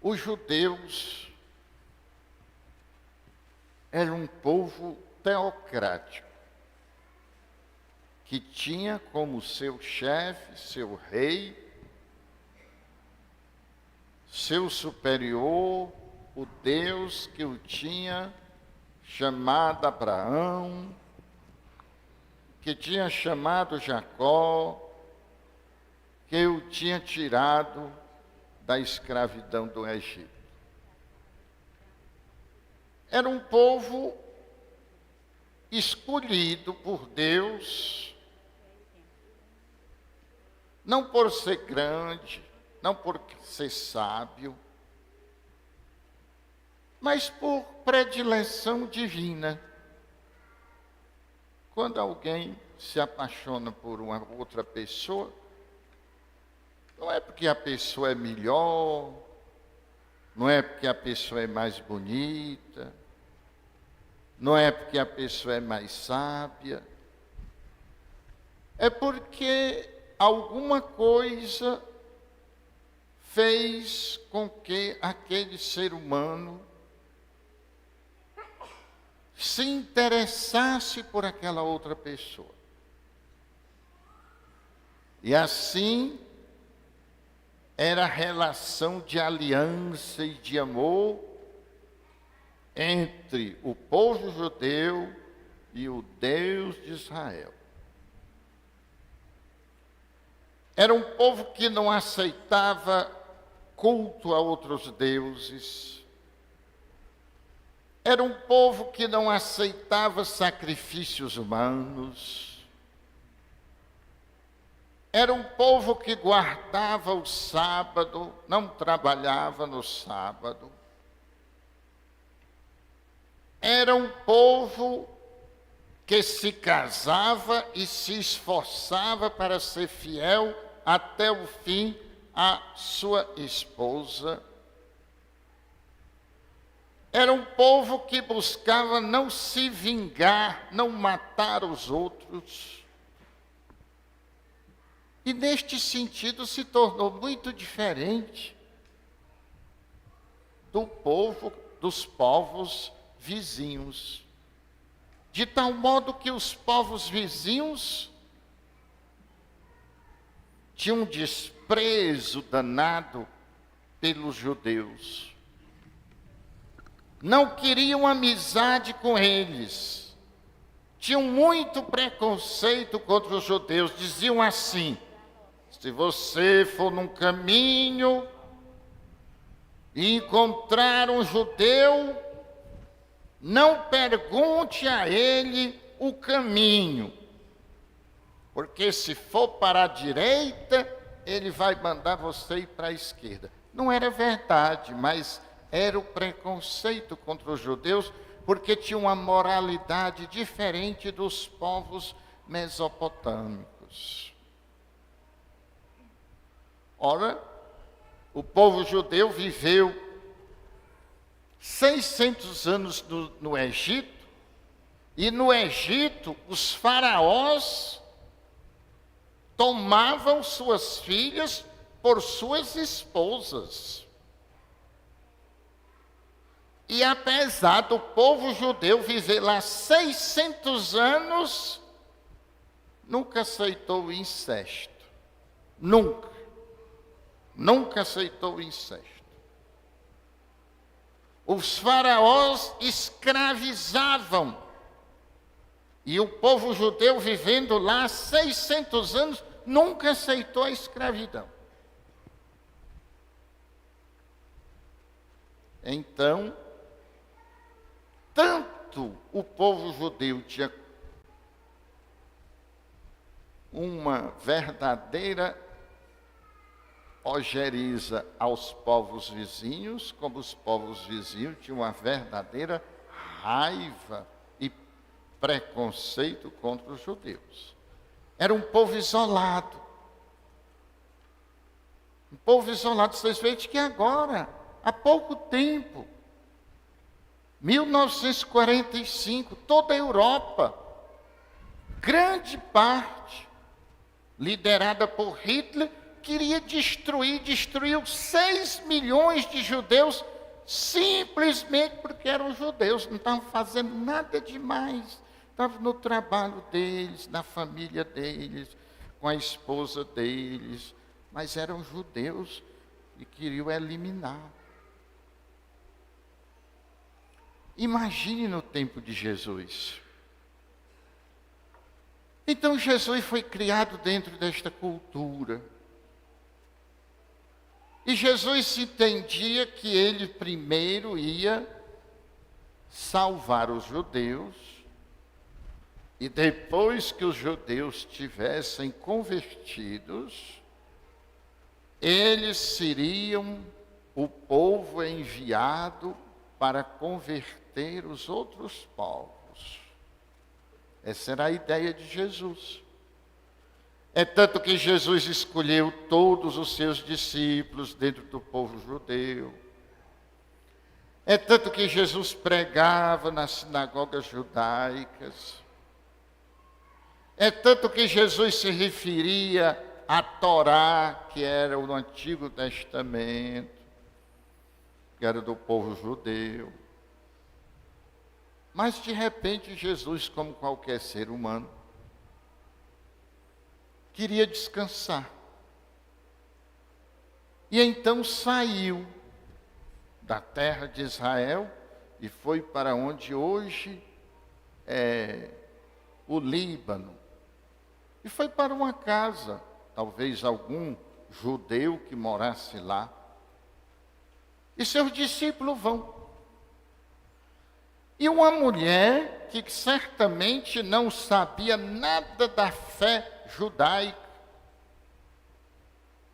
Os judeus eram um povo teocrático, que tinha como seu chefe, seu rei, seu superior, o Deus que o tinha chamado Abraão, que tinha chamado Jacó, que o tinha tirado da escravidão do Egito. Era um povo escolhido por Deus, não por ser grande, não por ser sábio, mas por predileção divina. Quando alguém se apaixona por uma outra pessoa, não é porque a pessoa é melhor, não é porque a pessoa é mais bonita, não é porque a pessoa é mais sábia, é porque alguma coisa fez com que aquele ser humano se interessasse por aquela outra pessoa. E assim era a relação de aliança e de amor entre o povo judeu e o Deus de Israel. Era um povo que não aceitava culto a outros deuses. Era um povo que não aceitava sacrifícios humanos. Era um povo que guardava o sábado, não trabalhava no sábado. Era um povo que se casava e se esforçava para ser fiel até o fim à sua esposa. Era um povo que buscava não se vingar, não matar os outros. E neste sentido se tornou muito diferente dos povos vizinhos. De tal modo que os povos vizinhos tinham um desprezo danado pelos judeus. Não queriam amizade com eles. Tinham muito preconceito contra os judeus. Diziam assim: se você for num caminho e encontrar um judeu, não pergunte a ele o caminho, porque se for para a direita, ele vai mandar você ir para a esquerda. Não era verdade, mas era o preconceito contra os judeus, porque tinha uma moralidade diferente dos povos mesopotâmicos. Ora, o povo judeu viveu 600 anos no Egito, e no Egito os faraós tomavam suas filhas por suas esposas. E apesar do povo judeu viver lá 600 anos, nunca aceitou o incesto. Nunca aceitou o incesto. Os faraós escravizavam. E o povo judeu vivendo lá 600 anos, nunca aceitou a escravidão. Então, tanto o povo judeu tinha uma verdadeira ojeriza aos povos vizinhos, como os povos vizinhos tinham uma verdadeira raiva e preconceito contra os judeus. Era um povo isolado. Um povo isolado. Vocês veem que agora, há pouco tempo, 1945, toda a Europa, grande parte, liderada por Hitler, queria destruiu 6 milhões de judeus, simplesmente porque eram judeus, não estavam fazendo nada demais, estavam no trabalho deles, na família deles, com a esposa deles, mas eram judeus e queriam eliminar. Imagine no tempo de Jesus. Então Jesus foi criado dentro desta cultura. E Jesus entendia que ele primeiro ia salvar os judeus, e depois que os judeus tivessem convertidos, eles seriam o povo enviado para converter os outros povos. Essa era a ideia de Jesus. É tanto que Jesus escolheu todos os seus discípulos dentro do povo judeu. É tanto que Jesus pregava nas sinagogas judaicas. É tanto que Jesus se referia à Torá, que era o Antigo Testamento, que era do povo judeu. Mas de repente Jesus, como qualquer ser humano, queria descansar. E então saiu da terra de Israel e foi para onde hoje é o Líbano. E foi para uma casa, talvez algum judeu que morasse lá. E seus discípulos vão. E uma mulher que certamente não sabia nada da fé judaica,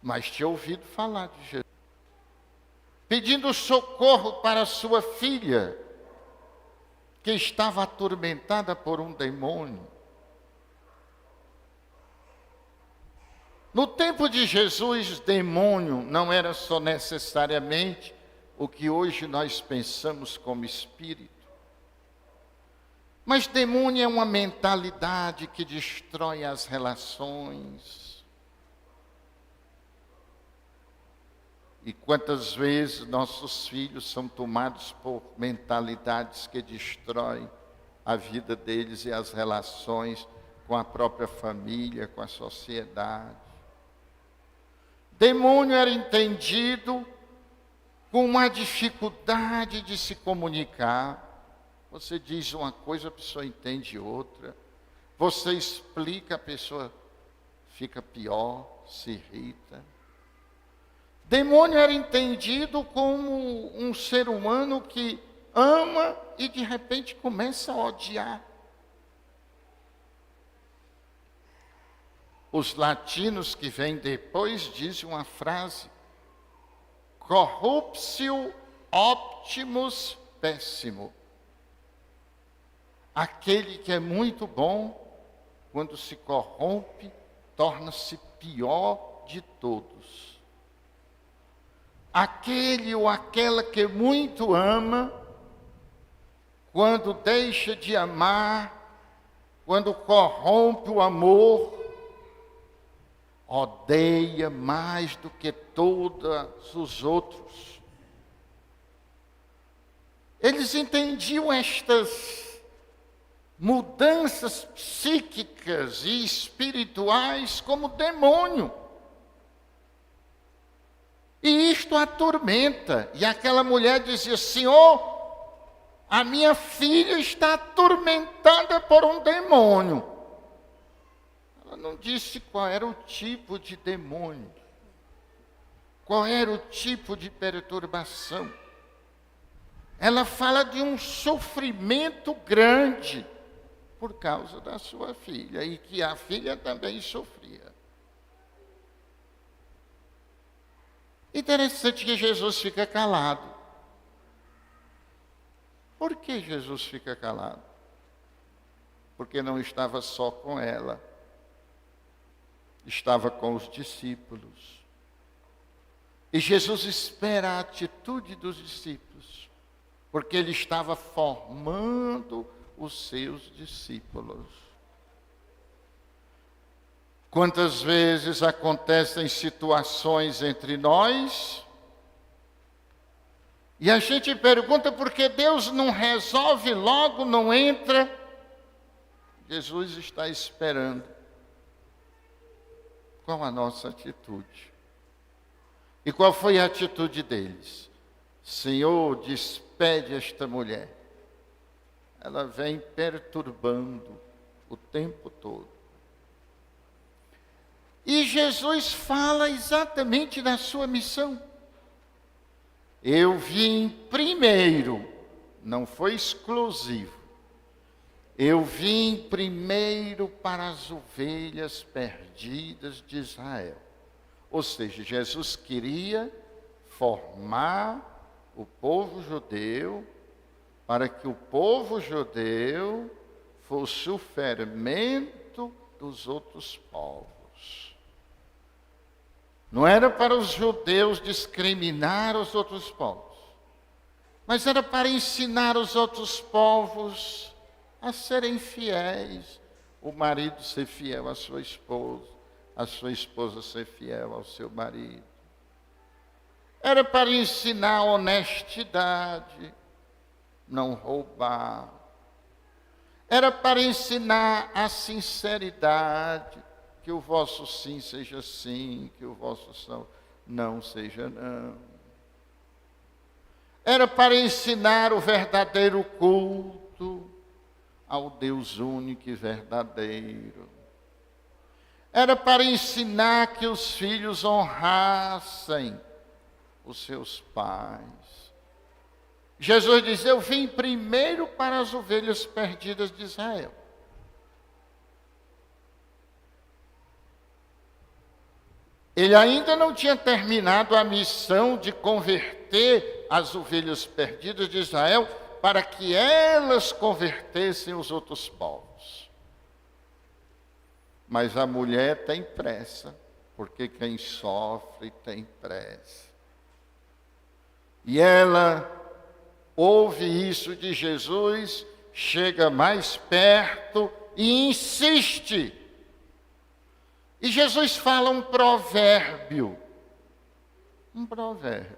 mas tinha ouvido falar de Jesus, pedindo socorro para sua filha, que estava atormentada por um demônio. No tempo de Jesus, demônio não era só necessariamente o que hoje nós pensamos como espírito. Mas demônio é uma mentalidade que destrói as relações. E quantas vezes nossos filhos são tomados por mentalidades que destroem a vida deles e as relações com a própria família, com a sociedade. Demônio era entendido com uma dificuldade de se comunicar. Você diz uma coisa, a pessoa entende outra. Você explica, a pessoa fica pior, se irrita. Demônio era entendido como um ser humano que ama e de repente começa a odiar. Os latinos que vêm depois dizem uma frase: corruptio optimus pessimo. Aquele que é muito bom, quando se corrompe, torna-se pior de todos. Aquele ou aquela que muito ama, quando deixa de amar, quando corrompe o amor, odeia mais do que todos os outros. Eles entendiam estas mudanças psíquicas e espirituais como demônio. E isto atormenta. E aquela mulher dizia: Senhor, a minha filha está atormentada por um demônio. Ela não disse qual era o tipo de demônio, qual era o tipo de perturbação. Ela fala de um sofrimento grande por causa da sua filha, e que a filha também sofria. Interessante que Jesus fica calado. Por que Jesus fica calado? Porque não estava só com ela, estava com os discípulos. E Jesus espera a atitude dos discípulos, porque ele estava formando os seus discípulos. Quantas vezes acontecem situações entre nós e a gente pergunta por que Deus não resolve logo, não entra? Jesus está esperando. Qual a nossa atitude? E qual foi a atitude deles? Senhor, despede esta mulher. Ela vem perturbando o tempo todo. E Jesus fala exatamente da sua missão. Eu vim primeiro, não foi exclusivo. Eu vim primeiro para as ovelhas perdidas de Israel. Ou seja, Jesus queria formar o povo judeu para que o povo judeu fosse o fermento dos outros povos. Não era para os judeus discriminar os outros povos, mas era para ensinar os outros povos a serem fiéis. O marido ser fiel à sua esposa, a sua esposa ser fiel ao seu marido. Era para ensinar a honestidade, não roubar. Era para ensinar a sinceridade, que o vosso sim seja sim, que o vosso não seja não. Era para ensinar o verdadeiro culto ao Deus único e verdadeiro. Era para ensinar que os filhos honrassem os seus pais. Jesus diz: eu vim primeiro para as ovelhas perdidas de Israel. Ele ainda não tinha terminado a missão de converter as ovelhas perdidas de Israel para que elas convertessem os outros povos. Mas a mulher tem pressa, porque quem sofre tem pressa. E ela ouve isso de Jesus, chega mais perto e insiste. E Jesus fala um provérbio. Um provérbio.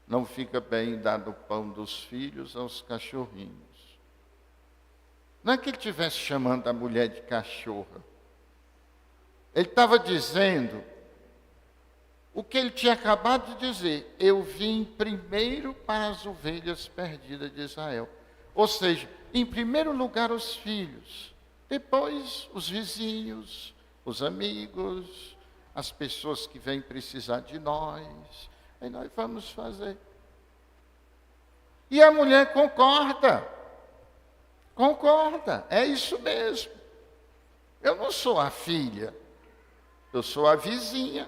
Não fica bem dar o pão dos filhos aos cachorrinhos. Não é que ele estivesse chamando a mulher de cachorra. Ele estava dizendo o que ele tinha acabado de dizer. Eu vim primeiro para as ovelhas perdidas de Israel. Ou seja, em primeiro lugar os filhos, depois os vizinhos, os amigos, as pessoas que vêm precisar de nós. Aí nós vamos fazer. E a mulher concorda. Concorda, é isso mesmo. Eu não sou a filha, eu sou a vizinha.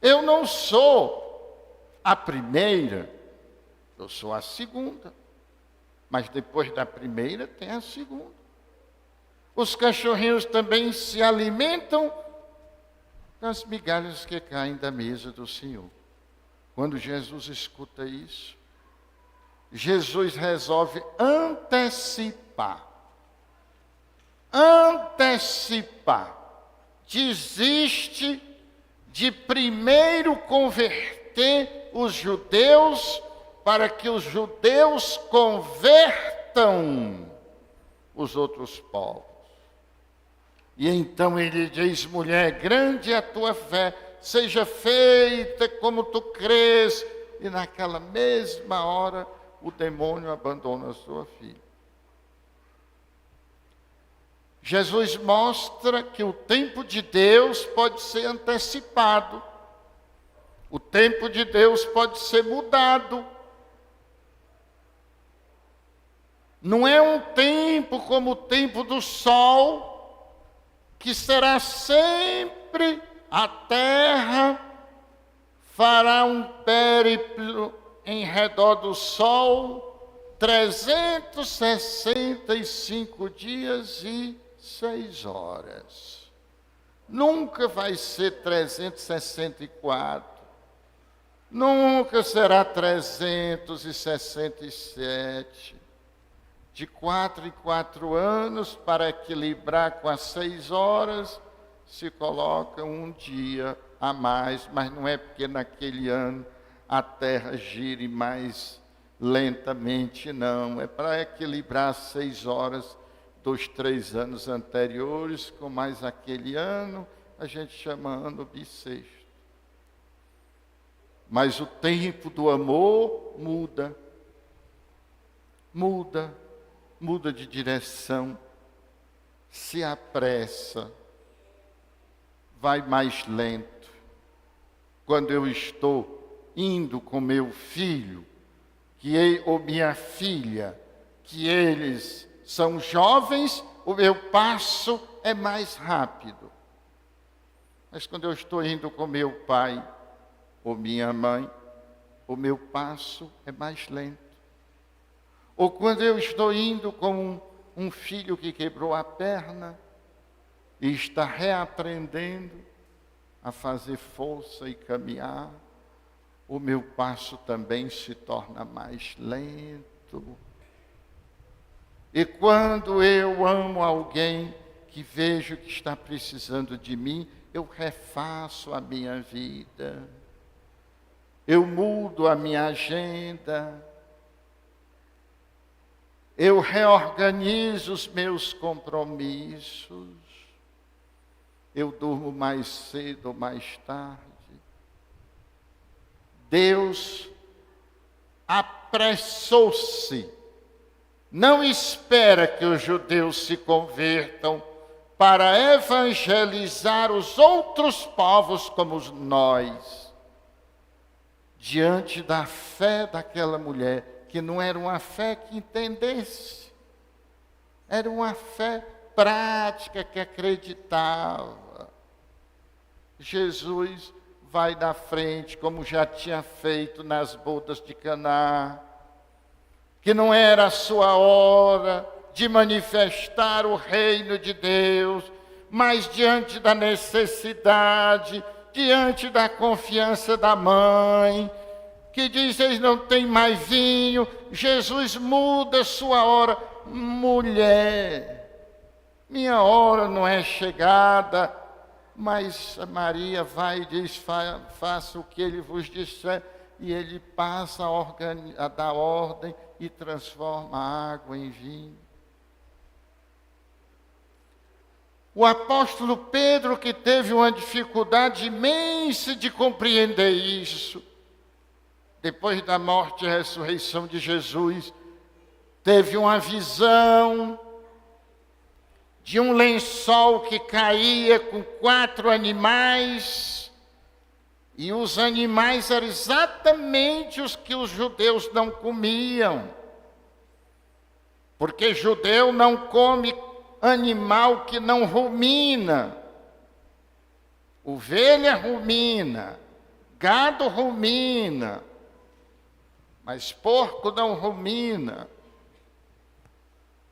Eu não sou a primeira, eu sou a segunda. Mas depois da primeira tem a segunda. Os cachorrinhos também se alimentam das migalhas que caem da mesa do Senhor. Quando Jesus escuta isso, Jesus resolve antecipar. Antecipar. Desiste de primeiro converter os judeus para que os judeus convertam os outros povos. E então ele diz: mulher, grande é a tua fé, seja feita como tu crês. E naquela mesma hora, o demônio abandona a sua filha. Jesus mostra que o tempo de Deus pode ser antecipado. O tempo de Deus pode ser mudado. Não é um tempo como o tempo do sol, que será sempre a terra, fará um périplo em redor do sol, 365 dias e 6 horas. Nunca vai ser 364. Nunca será 367. de 4 em 4 anos, para equilibrar com as 6 horas, se coloca um dia a mais, mas não é porque naquele ano a Terra gire mais lentamente, não. É para equilibrar as 6 horas dos 3 anos anteriores, com mais aquele ano, a gente chama ano bissexto. Mas o tempo do amor muda. Muda de direção, se apressa, vai mais lento. Quando eu estou indo com meu filho, ou minha filha, que eles são jovens, o meu passo é mais rápido. Mas quando eu estou indo com meu pai ou minha mãe, o meu passo é mais lento. Ou quando eu estou indo com um filho que quebrou a perna e está reaprendendo a fazer força e caminhar, o meu passo também se torna mais lento. E quando eu amo alguém que vejo que está precisando de mim, eu refaço a minha vida, eu mudo a minha agenda, eu reorganizo os meus compromissos, eu durmo mais cedo ou mais tarde. Deus apressou-se, não espera que os judeus se convertam para evangelizar os outros povos como nós, diante da fé daquela mulher, que não era uma fé que entendesse, era uma fé prática que acreditava. Jesus vai na frente, como já tinha feito nas bodas de Caná, que não era a sua hora de manifestar o reino de Deus, mas diante da necessidade, diante da confiança da mãe, que diz, eles não têm mais vinho, Jesus muda sua hora. Mulher, minha hora não é chegada, mas Maria vai e diz, faça o que ele vos disser, e ele passa a dar ordem e transforma a água em vinho. O apóstolo Pedro, que teve uma dificuldade imensa de compreender isso, depois da morte e ressurreição de Jesus, teve uma visão de um lençol que caía com 4 animais, e os animais eram exatamente os que os judeus não comiam, porque judeu não come animal que não rumina. Ovelha rumina, gado rumina, mas porco não rumina.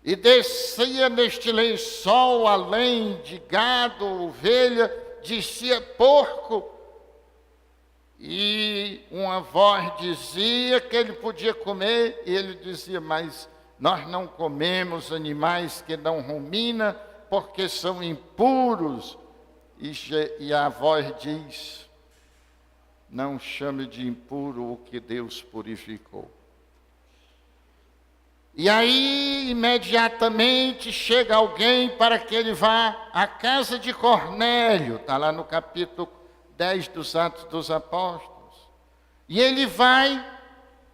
E descia neste lençol, além de gado, ovelha, descia porco. E uma voz dizia que ele podia comer, e ele dizia, mas nós não comemos animais que não ruminam, porque são impuros. E a voz diz, não chame de impuro o que Deus purificou. E aí, imediatamente, chega alguém para que ele vá à casa de Cornélio, está lá no capítulo 10 dos Atos dos Apóstolos. E ele vai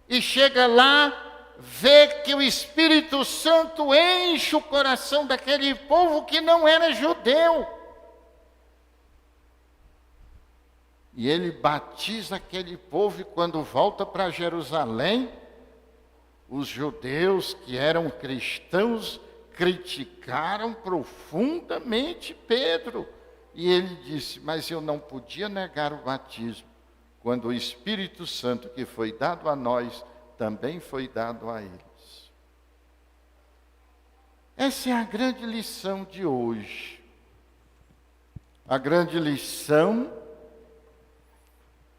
e chega lá, vê que o Espírito Santo enche o coração daquele povo que não era judeu. E ele batiza aquele povo, e quando volta para Jerusalém, os judeus que eram cristãos criticaram profundamente Pedro. E ele disse, mas eu não podia negar o batismo, quando o Espírito Santo que foi dado a nós, também foi dado a eles. Essa é a grande lição de hoje. A grande lição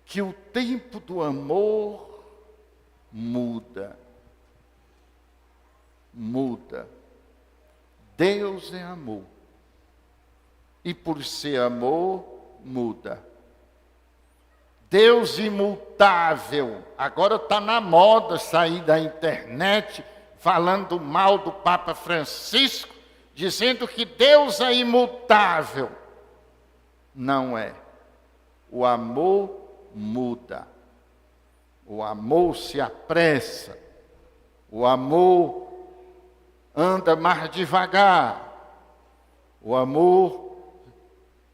que o tempo do amor muda. muda. Deus é amor. E por ser amor, muda. Deus imutável. Agora está na moda sair da internet falando mal do Papa Francisco, dizendo que Deus é imutável. Não é. O amor muda. O amor se apressa. O amor anda mais devagar. O amor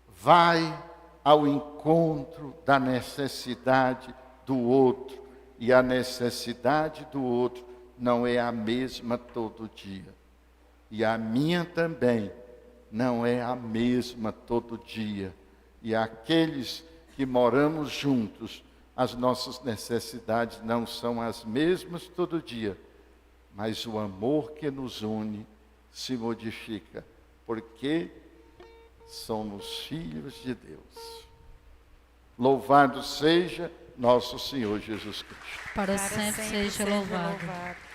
vai ao encontro da necessidade do outro. E a necessidade do outro não é a mesma todo dia. E a minha também não é a mesma todo dia. E aqueles que moramos juntos, as nossas necessidades não são as mesmas todo dia. Mas o amor que nos une se modifica. Porque somos filhos de Deus. Louvado seja nosso Senhor Jesus Cristo. Para sempre seja louvado.